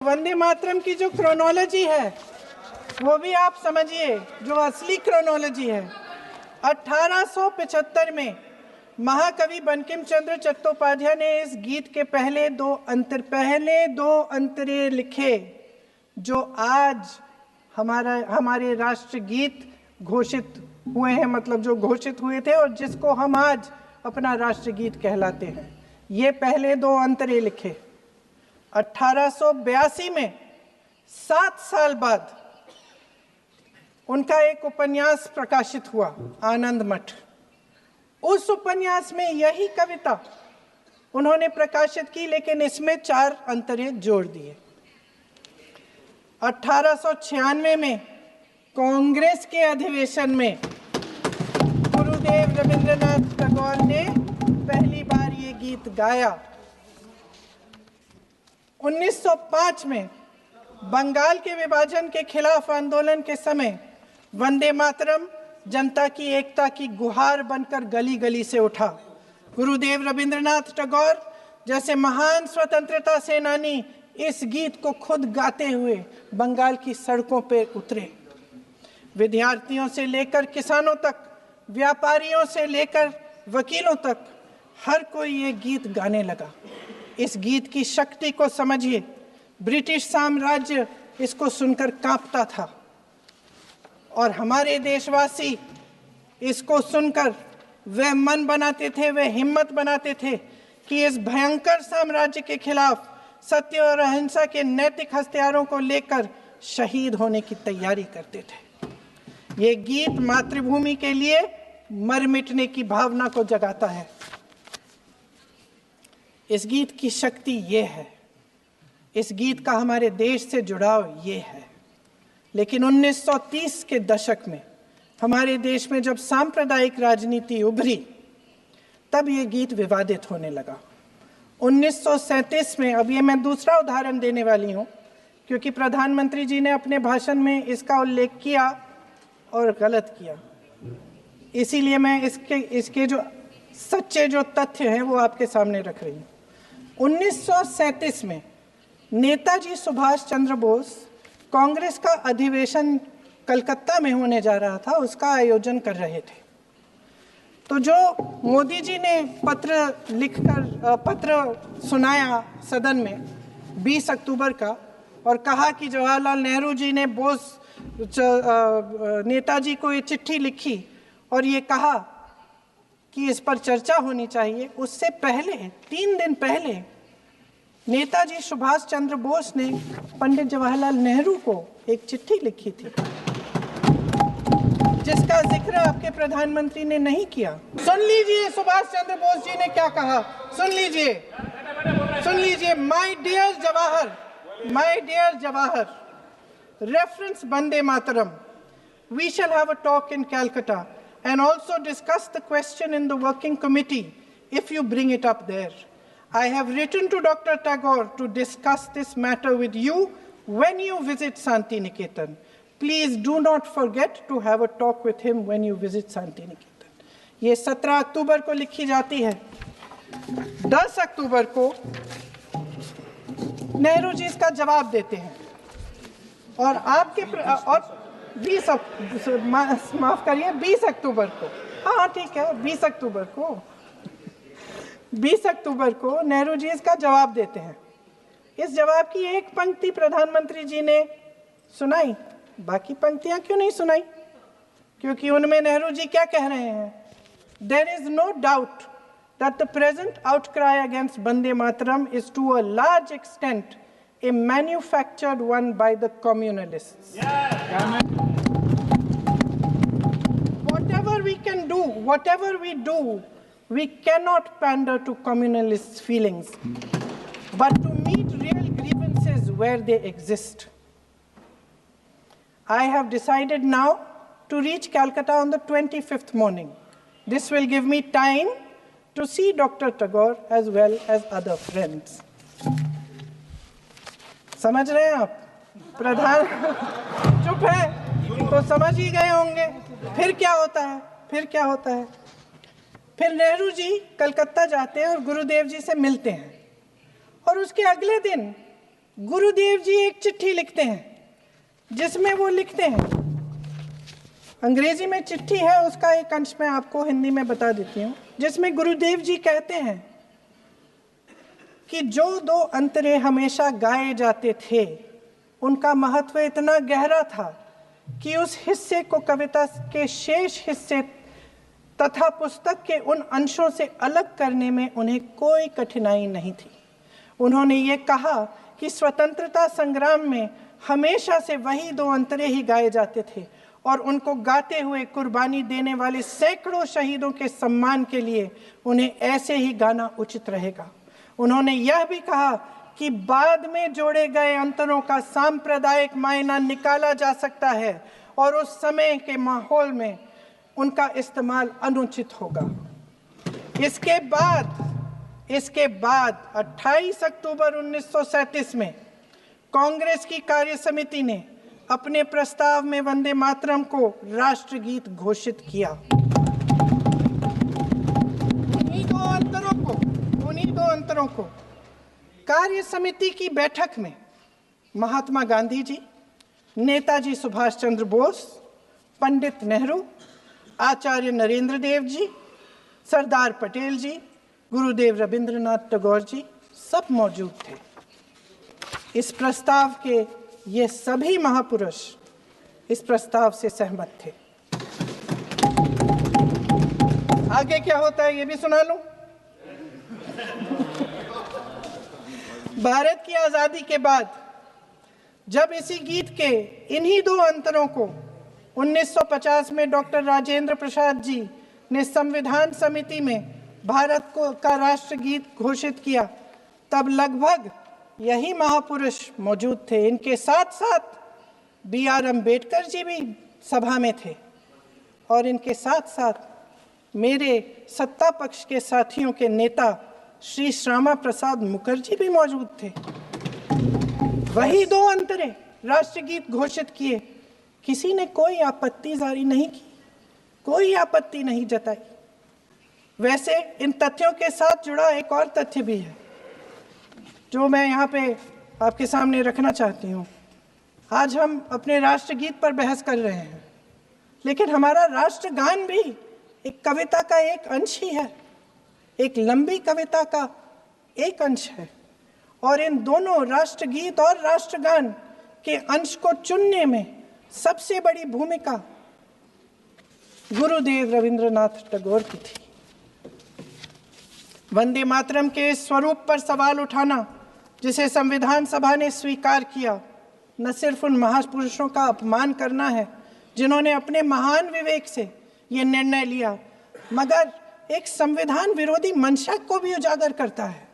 वंदे मातरम की जो क्रोनोलॉजी है वो भी आप समझिए, जो असली क्रोनोलॉजी है। 1875 में महाकवि बंकिम चंद्र चट्टोपाध्याय ने इस गीत के पहले दो अंतरे लिखे, जो आज हमारे राष्ट्रगीत घोषित हुए हैं, मतलब जो घोषित हुए थे और जिसको हम आज अपना राष्ट्रगीत कहलाते हैं। ये पहले दो अंतरे लिखे 1882 में। 7 साल बाद उनका एक उपन्यास प्रकाशित हुआ, आनंद मठ। उस उपन्यास में यही कविता उन्होंने प्रकाशित की, लेकिन इसमें 4 अंतरे जोड़ दिए। 1896 में कांग्रेस के अधिवेशन में गुरुदेव रविंद्रनाथ टैगोर ने पहली बार ये गीत गाया। 1905 में बंगाल के विभाजन के खिलाफ आंदोलन के समय वंदे मातरम जनता की एकता की गुहार बनकर गली गली से उठा। गुरुदेव रविंद्रनाथ टैगोर जैसे महान स्वतंत्रता सेनानी इस गीत को खुद गाते हुए बंगाल की सड़कों पर उतरे। विद्यार्थियों से लेकर किसानों तक, व्यापारियों से लेकर वकीलों तक, हर कोई ये गीत गाने लगा। इस गीत की शक्ति को समझिए। ब्रिटिश साम्राज्य इसको सुनकर कांपता था और हमारे देशवासी इसको सुनकर वह मन बनाते थे, वह हिम्मत बनाते थे कि इस भयंकर साम्राज्य के खिलाफ सत्य और अहिंसा के नैतिक हथियारों को लेकर शहीद होने की तैयारी करते थे। ये गीत मातृभूमि के लिए मर मिटने की भावना को जगाता है। इस गीत की शक्ति ये है, इस गीत का हमारे देश से जुड़ाव ये है। लेकिन 1930 के दशक में हमारे देश में जब सांप्रदायिक राजनीति उभरी, तब ये गीत विवादित होने लगा। 1937 में, अब ये मैं दूसरा उदाहरण देने वाली हूँ, क्योंकि प्रधानमंत्री जी ने अपने भाषण में इसका उल्लेख किया और गलत किया, इसीलिए मैं इसके जो सच्चे जो तथ्य हैं वो आपके सामने रख रही हूँ। 1937 में नेताजी सुभाष चंद्र बोस कांग्रेस का अधिवेशन कलकत्ता में होने जा रहा था, उसका आयोजन कर रहे थे। तो जो मोदी जी ने पत्र सुनाया सदन में 20 अक्टूबर का, और कहा कि जवाहरलाल नेहरू जी ने नेताजी को ये चिट्ठी लिखी और ये कहा कि इस पर चर्चा होनी चाहिए। उससे पहले 3 दिन पहले नेताजी सुभाष चंद्र बोस ने पंडित जवाहरलाल नेहरू को एक चिट्ठी लिखी थी, जिसका जिक्र आपके प्रधानमंत्री ने नहीं किया। सुन लीजिए सुभाष चंद्र बोस जी ने क्या कहा, सुन लीजिए। My dear Jawahar, reference Vande Mataram. We shall have a talk in Calcutta and also discuss the question in the working committee if you bring it up there. I have written to Dr. Tagore to discuss this matter with you when you visit Santi Niketan. Please do not forget to have a talk with him when you visit Santi Niketan. ये 17 अक्टूबर को लिखी जाती है। 10 अक्टूबर को नेहरू जी इसका जवाब देते हैं और और 20 अक्टूबर को, हाँ ठीक है, 20 अक्टूबर को नेहरू जी इसका जवाब देते हैं। इस जवाब की एक पंक्ति प्रधानमंत्री जी ने सुनाई, बाकी पंक्तियां क्यों नहीं सुनाई? क्योंकि उनमें नेहरू जी क्या कह रहे हैं? There is no doubt that the present outcry against Vande Mataram is to a large extent a manufactured one by the communalists. Yeah. Whatever we do, we cannot pander to communalists' feelings, but to meet real grievances where they exist. I have decided now to reach Calcutta on the 25th morning. This will give me time to see Dr. Tagore as well as other friends. समझ रहे हैं आप? प्रधान चुप है तो समझ ही गए होंगे। फिर क्या होता है? फिर नेहरू जी कलकत्ता जाते हैं और गुरुदेव जी से मिलते हैं, और उसके अगले दिन गुरुदेव जी एक चिट्ठी लिखते हैं जिसमें वो लिखते हैं, अंग्रेजी में चिट्ठी है, उसका एक अंश मैं आपको हिंदी में बता देती हूँ, जिसमें गुरुदेव जी कहते हैं कि जो दो अंतरे हमेशा गाए जाते थे उनका महत्व इतना गहरा था कि उस हिस्से को कविता के शेष हिस्से तथा पुस्तक के उन अंशों से अलग करने में उन्हें कोई कठिनाई नहीं थी। उन्होंने ये कहा कि स्वतंत्रता संग्राम में हमेशा से वही दो अंतरे ही गाए जाते थे और उनको गाते हुए कुर्बानी देने वाले सैकड़ों शहीदों के सम्मान के लिए उन्हें ऐसे ही गाना उचित रहेगा। उन्होंने यह भी कहा कि बाद में जोड़े गए अंतरों का सांप्रदायिक मायना निकाला जा सकता है और उस समय के माहौल में उनका इस्तेमाल अनुचित होगा। इसके बाद 28 अक्टूबर 1937 में कांग्रेस की कार्य समिति ने अपने प्रस्ताव में वंदे मातरम को राष्ट्रगीत घोषित किया। उन्हीं दो अंतरों को कार्य समिति की बैठक में महात्मा गांधी जी, नेताजी सुभाष चंद्र बोस, पंडित नेहरू, आचार्य नरेंद्र देव जी, सरदार पटेल जी, गुरुदेव रविंद्रनाथ टैगोर जी सब मौजूद थे। इस प्रस्ताव के ये सभी महापुरुष इस प्रस्ताव से सहमत थे। आगे क्या होता है ये भी सुना लूं। भारत की आजादी के बाद जब इसी गीत के इन्हीं दो अंतरों को 1950 में डॉक्टर राजेंद्र प्रसाद जी ने संविधान समिति में भारत का राष्ट्रगीत घोषित किया, तब लगभग यही महापुरुष मौजूद थे। इनके साथ साथ B.R. अम्बेडकर जी भी सभा में थे और इनके साथ साथ मेरे सत्ता पक्ष के साथियों के नेता श्री श्यामा प्रसाद मुखर्जी भी मौजूद थे। वही दो अंतरे राष्ट्रगीत घोषित किए, किसी ने कोई आपत्ति जारी नहीं की, कोई आपत्ति नहीं जताई। वैसे इन तथ्यों के साथ जुड़ा एक और तथ्य भी है जो मैं यहाँ पे आपके सामने रखना चाहती हूँ। आज हम अपने राष्ट्रगीत पर बहस कर रहे हैं, लेकिन हमारा राष्ट्रगान भी एक कविता का एक अंश ही है, एक लंबी कविता का एक अंश है। और इन दोनों राष्ट्रगीत और राष्ट्रगान के अंश को चुनने में सबसे बड़ी भूमिका गुरुदेव रविंद्रनाथ टैगोर की थी। वंदे मातरम के स्वरूप पर सवाल उठाना, जिसे संविधान सभा ने स्वीकार किया, न सिर्फ उन महापुरुषों का अपमान करना है जिन्होंने अपने महान विवेक से ये निर्णय लिया, मगर एक संविधान विरोधी मंशा को भी उजागर करता है।